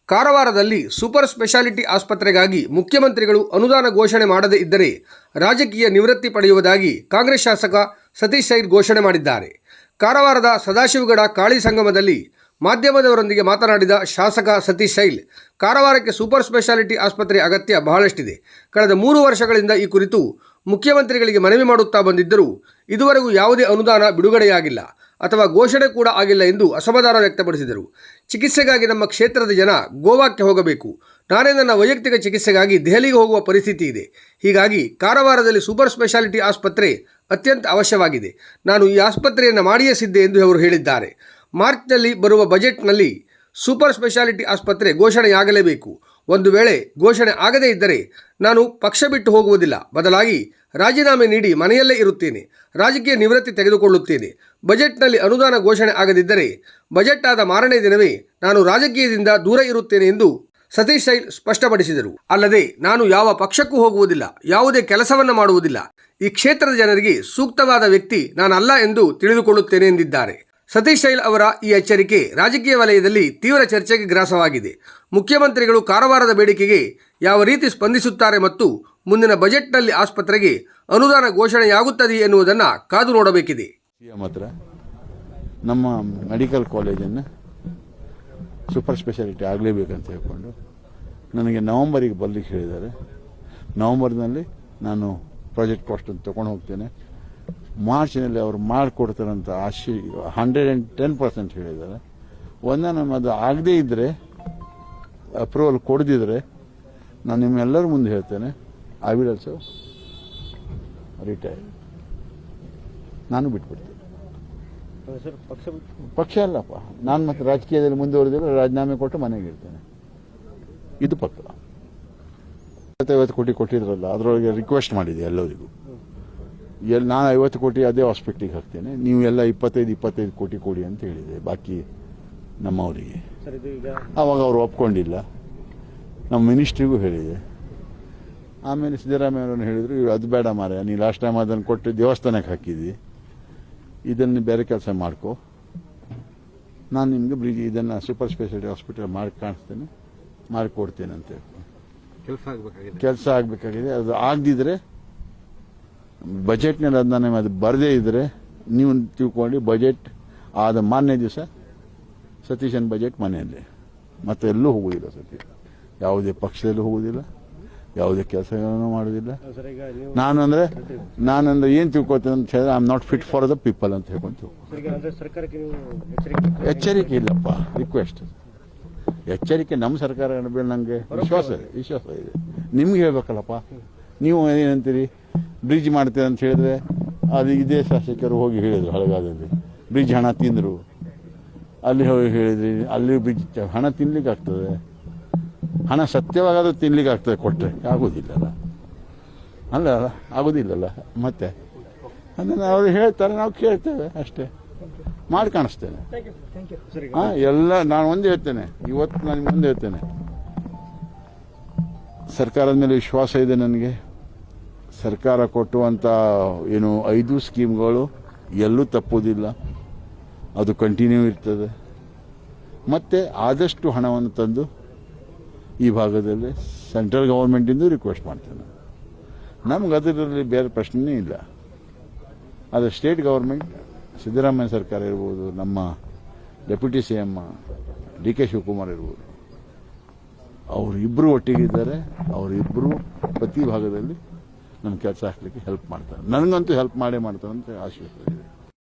ಕಾರವಾರದಲ್ಲಿ super speciality ಆಸ್ಪತ್ರೆಗಾಗಿ ಮುಖ್ಯಮಂತ್ರಿಗಳು ಅನುದಾನ ಘೋಷಣೆ ಮಾಡದೇ ಇದ್ದರೆ ರಾಜಕೀಯ ನಿವೃತ್ತಿ ಪಡೆಯುವುದಾಗಿ ಕಾಂಗ್ರೆಸ್ ಶಾಸಕ ಸತೀಶ್ ಸೈಲ್ ಘೋಷಣೆ ಮಾಡಿದ್ದಾರೆ. ಕಾರವಾರದ ಸದಾಶಿವಗಡ ಕಾಳಿ ಸಂಗಮದಲ್ಲಿ ಮಾಧ್ಯಮದವರೊಂದಿಗೆ ಮಾತನಾಡಿದ ಶಾಸಕ ಸತೀಶ್ ಸೈಲ್, ಕಾರವಾರಕ್ಕೆ ಸೂಪರ್ ಸ್ಪೆಷಾಲಿಟಿ ಆಸ್ಪತ್ರೆ ಅಗತ್ಯ ಬಹಳಷ್ಟಿದೆ. ಕಳೆದ 3 ವರ್ಷಗಳಿಂದ ಈ ಕುರಿತು ಮುಖ್ಯಮಂತ್ರಿಗಳಿಗೆ ಮನವಿ ಮಾಡುತ್ತಾ ಬಂದಿದ್ದರೂ ಇದುವರೆಗೂ ಯಾವುದೇ ಅನುದಾನ ಬಿಡುಗಡೆಯಾಗಿಲ್ಲ ಅಥವಾ ಘೋಷಣೆ ಕೂಡ ಆಗಿಲ್ಲ ಎಂದು ಅಸಮಾಧಾನ ವ್ಯಕ್ತಪಡಿಸಿದರು. ಚಿಕಿತ್ಸೆಗಾಗಿ ನಮ್ಮ ಕ್ಷೇತ್ರದ ಜನ ಗೋವಾಕ್ಕೆ ಹೋಗಬೇಕು. ನಾನೇ ನನ್ನ ವೈಯಕ್ತಿಕ ಚಿಕಿತ್ಸೆಗಾಗಿ ದೆಹಲಿಗೆ ಹೋಗುವ ಪರಿಸ್ಥಿತಿ ಇದೆ. ಹೀಗಾಗಿ ಕಾರವಾರದಲ್ಲಿ ಸೂಪರ್ ಸ್ಪೆಷಾಲಿಟಿ ಆಸ್ಪತ್ರೆ ಅತ್ಯಂತ ಅವಶ್ಯವಾಗಿದೆ. ನಾನು ಈ ಆಸ್ಪತ್ರೆಯನ್ನು ಮಾಡಿಯೇ ಸಿದ್ಧೆ ಎಂದು ಅವರು ಹೇಳಿದ್ದಾರೆ. ಮಾರ್ಚ್ನಲ್ಲಿ ಬರುವ ಬಜೆಟ್ನಲ್ಲಿ ಸೂಪರ್ ಸ್ಪೆಷಾಲಿಟಿ ಆಸ್ಪತ್ರೆ ಘೋಷಣೆಯಾಗಲೇಬೇಕು. ಒಂದು ವೇಳೆ ಘೋಷಣೆ ಆಗದೇ ಇದ್ದರೆ ನಾನು ಪಕ್ಷ ಬಿಟ್ಟು ಹೋಗುವುದಿಲ್ಲ, ಬದಲಾಗಿ ರಾಜೀನಾಮೆ ನೀಡಿ ಮನೆಯಲ್ಲೇ ಇರುತ್ತೇನೆ, ರಾಜಕೀಯ ನಿವೃತ್ತಿ ತೆಗೆದುಕೊಳ್ಳುತ್ತೇನೆ. ಬಜೆಟ್ನಲ್ಲಿ ಅನುದಾನ ಘೋಷಣೆ ಆಗದಿದ್ದರೆ ಬಜೆಟ್ ಆದ ಮಾರನೇ ದಿನವೇ ನಾನು ರಾಜಕೀಯದಿಂದ ದೂರ ಇರುತ್ತೇನೆ ಎಂದು ಸತೀಶ್ ಸೈಲ್ ಸ್ಪಷ್ಟಪಡಿಸಿದರು. ಅಲ್ಲದೆ ನಾನು ಯಾವ ಪಕ್ಷಕ್ಕೂ ಹೋಗುವುದಿಲ್ಲ, ಯಾವುದೇ ಕೆಲಸವನ್ನು ಮಾಡುವುದಿಲ್ಲ. ಈ ಕ್ಷೇತ್ರದ ಜನರಿಗೆ ಸೂಕ್ತವಾದ ವ್ಯಕ್ತಿ ನಾನಲ್ಲ ಎಂದು ತಿಳಿದುಕೊಳ್ಳುತ್ತೇನೆ ಎಂದಿದ್ದಾರೆ. ಸತೀಶ್ ಸೈಲ್ ಅವರ ಈ ಎಚ್ಚರಿಕೆ ರಾಜಕೀಯ ವಲಯದಲ್ಲಿ ತೀವ್ರ ಚರ್ಚೆಗೆ ಗ್ರಾಸವಾಗಿದೆ. ಮುಖ್ಯಮಂತ್ರಿಗಳು ಕಾರವಾರದ ಬೇಡಿಕೆಗೆ ಯಾವ ರೀತಿ ಸ್ಪಂದಿಸುತ್ತಾರೆ ಮತ್ತು ಮುಂದಿನ ಬಜೆಟ್ನಲ್ಲಿ ಆಸ್ಪತ್ರೆಗೆ ಅನುದಾನ ಘೋಷಣೆಯಾಗುತ್ತದೆ ಎನ್ನುವುದನ್ನು ಕಾದು ನೋಡಬೇಕಿದೆ. ಮಾತ್ರ ನಮ್ಮ ಮೆಡಿಕಲ್ ಕಾಲೇಜನ್ನು ಸೂಪರ್ ಸ್ಪೆಷಾಲಿಟಿ ಆಗಲೇಬೇಕಂತ ಹೇಳ್ಕೊಂಡು ನನಗೆ ನವಂಬರಿಗೆ ಬರಲಿಕ್ಕೆ ಹೇಳಿದ್ದಾರೆ. ನವಂಬರ್ನಲ್ಲಿ ನಾನು ಪ್ರಾಜೆಕ್ಟ್ ಕಾಸ್ಟನ್ನು ತೊಗೊಂಡು ಹೋಗ್ತೇನೆ. ಮಾರ್ಚ್ನಲ್ಲಿ ಅವರು ಮಾಡಿಕೊಡ್ತಾರಂತ 110% ಹೇಳಿದ್ದಾರೆ. ನಮ್ಮ ಅದು ಆಗದೇ ಇದ್ದರೆ, ಅಪ್ರೂವಲ್ ಕೊಡದಿದ್ರೆ ನಾನು ನಿಮ್ಮೆಲ್ಲರ ಮುಂದೆ ಹೇಳ್ತೇನೆ, ಐ ವಿಲ್ ಆಲ್ಸೋ ರಿಟೈರ್. ನಾನು ಬಿಟ್ಬಿಡ್ತೇನೆ. ಪಕ್ಷ ಅಲ್ಲಪ್ಪ, ನಾನು ಮತ್ತೆ ರಾಜಕೀಯದಲ್ಲಿ ಮುಂದುವರೆದಿಲ್ಲ, ರಾಜೀನಾಮೆ ಕೊಟ್ಟು ಮನೆಗೆ ಇರ್ತೇನೆ. ಇದು ಪಕ್ಕ. 50 ಕೋಟಿ ಕೊಟ್ಟಿದ್ರಲ್ಲ, ಅದರೊಳಗೆ ರಿಕ್ವೆಸ್ಟ್ ಮಾಡಿದೆ ಎಲ್ಲರಿಗೂ. ನಾನು 50 ಕೋಟಿ ಅದೇ ಹಾಸ್ಪಿಟ್ಲಿಗೆ ಹಾಕ್ತೇನೆ, ನೀವು ಎಲ್ಲ 25 ಕೋಟಿ ಕೊಡಿ ಅಂತ ಹೇಳಿದೆ ಬಾಕಿ ನಮ್ಮವರಿಗೆ. ಆವಾಗ ಅವರು ಒಪ್ಕೊಂಡಿಲ್ಲ. ನಮ್ಮ ಮಿನಿಸ್ಟ್ರಿಗೂ ಹೇಳಿದೆ. ಆಮೇಲೆ ಸಿದ್ದರಾಮಯ್ಯವ್ರನ್ನ ಹೇಳಿದ್ರು, ಅದು ಬೇಡ ಮಾರ್ರೆ, ನೀ ಲಾಸ್ಟ್ ಟೈಮ್ ಅದನ್ನು ಕೊಟ್ಟು ದೇವಸ್ಥಾನಕ್ಕೆ ಹಾಕಿದ್ವಿ, ಇದನ್ನು ಬೇರೆ ಕೆಲಸ ಮಾಡ್ಕೊ, ನಾನು ನಿಮಗೆ ಬ್ರಿಡ್ಜ್ ಇದನ್ನು ಸೂಪರ್ ಸ್ಪೆಷಾಲಿಟಿ ಹಾಸ್ಪಿಟಲ್ ಮಾಡಿ ಕಾಣಿಸ್ತೇನೆ, ಮಾಡಿಕೊಡ್ತೇನೆ ಅಂತ ಹೇಳ್ತೀನಿ. ಕೆಲಸ ಆಗಬೇಕಾಗಿದೆ. ಅದು ಆಗದಿದ್ರೆ ಬಜೆಟ್ನಲ್ಲಿ ಅದನ್ನ ಅದು ಬರದೇ ಇದ್ರೆ ನೀವು ತಿಳ್ಕೊಂಡು ಬಜೆಟ್ ಆದ ಮಾನ್ಯ ದಿವಸ ಸತೀಶನ್ ಬಜೆಟ್ ಮನೆಯಲ್ಲೇ, ಮತ್ತೆ ಎಲ್ಲೂ ಹೋಗುವುದಿಲ್ಲ. ಸತೀಶ್ ಯಾವುದೇ ಪಕ್ಷದಲ್ಲೂ ಹೋಗುವುದಿಲ್ಲ, ಯಾವುದೇ ಕೆಲಸಗಳನ್ನು ಮಾಡುವುದಿಲ್ಲ. ನಾನಂದ್ರೆ ಏನು ತಿಳ್ಕೊತೇನೆ ಅಂತ ಹೇಳಿದ್ರೆ, I am not fit for the people ಅಂತ ಹೇಳ್ಕೊಂತೀವಿ. ಎಚ್ಚರಿಕೆ ಇಲ್ಲಪ್ಪ, ರಿಕ್ವೆಸ್ಟ್. ಎಚ್ಚರಿಕೆ ನಮ್ಮ ಸರ್ಕಾರ ನನಗೆ ವಿಶ್ವಾಸ ಇದೆ. ನಿಮ್ಗೆ ಹೇಳ್ಬೇಕಲ್ಲಪ್ಪ, ನೀವು ಏನಂತೀರಿ, ಬ್ರಿಡ್ಜ್ ಮಾಡ್ತೇವೆ ಅಂತ ಹೇಳಿದ್ರೆ ಅದು ಇದೇ ಶಾಸಕರು ಹೋಗಿ ಹೇಳಿದ್ರು ಹಳಗಾದಲ್ಲಿ ಬ್ರಿಡ್ಜ್ ಹಣ ತಿಂದರು. ಅಲ್ಲಿ ಹೋಗಿ ಹೇಳಿದ್ರಿ, ಅಲ್ಲಿ ಬ್ರಿಡ್ಜ್ ಹಣ ತಿನ್ಲಿಕ್ಕೆ ಆಗ್ತದೆ, ಹಣ ಸತ್ಯವಾಗಾದ್ರೂ ತಿನ್ಲಿಕ್ಕೆ ಆಗ್ತದೆ, ಕೊಟ್ಟರೆ ಆಗೋದಿಲ್ಲಲ್ಲ, ಅಲ್ಲ ಆಗೋದಿಲ್ಲಲ್ಲ. ಮತ್ತೆ ಅದನ್ನು ಅವರು ಹೇಳ್ತಾರೆ, ನಾವು ಕೇಳ್ತೇವೆ ಅಷ್ಟೇ, ಮಾಡಿ ಕಾಣಿಸ್ತೇನೆ. ಎಲ್ಲ ನಾನು ಒಂದೇ ಹೇಳ್ತೇನೆ, ಇವತ್ತು ನಾನು ಮುಂದೆ ಹೇಳ್ತೇನೆ, ಸರ್ಕಾರದ ಮೇಲೆ ವಿಶ್ವಾಸ ಇದೆ ನನಗೆ. ಸರ್ಕಾರ ಕೊಟ್ಟುವಂಥ 5 ಸ್ಕೀಮ್ಗಳು ಎಲ್ಲೂ ತಪ್ಪುವುದಿಲ್ಲ, ಅದು ಕಂಟಿನ್ಯೂ ಇರ್ತದೆ. ಮತ್ತೆ ಆದಷ್ಟು ಹಣವನ್ನು ತಂದು ಈ ಭಾಗದಲ್ಲಿ ಸೆಂಟ್ರಲ್ ಗವರ್ಮೆಂಟಿಂದ ರಿಕ್ವೆಸ್ಟ್ ಮಾಡ್ತೇನೆ. ನಮ್ಗೆ ಅದರಲ್ಲಿ ಬೇರೆ ಪ್ರಶ್ನೆಯೇ ಇಲ್ಲ. ಆದರೆ ಸ್ಟೇಟ್ ಗವರ್ಮೆಂಟ್, ಸಿದ್ದರಾಮಯ್ಯ ಸರ್ಕಾರ ಇರ್ಬೋದು, ನಮ್ಮ ಡೆಪ್ಯೂಟಿ CM DK ಶಿವಕುಮಾರ್ ಇರ್ಬೋದು, ಅವರಿಬ್ಬರು ಒಟ್ಟಿಗಿದ್ದಾರೆ. ಅವರಿಬ್ಬರು ಪ್ರತಿ ಭಾಗದಲ್ಲಿ ನಮ್ಮ ಕೆಲಸ ಹಾಕ್ಲಿಕ್ಕೆ ಹೆಲ್ಪ್ ಮಾಡ್ತಾರೆ. ನನಗಂತೂ ಹೆಲ್ಪ್ ಮಾಡೇ ಮಾಡ್ತಾರೆ ಅಂತ ಆಶೀರ್ವಾದ.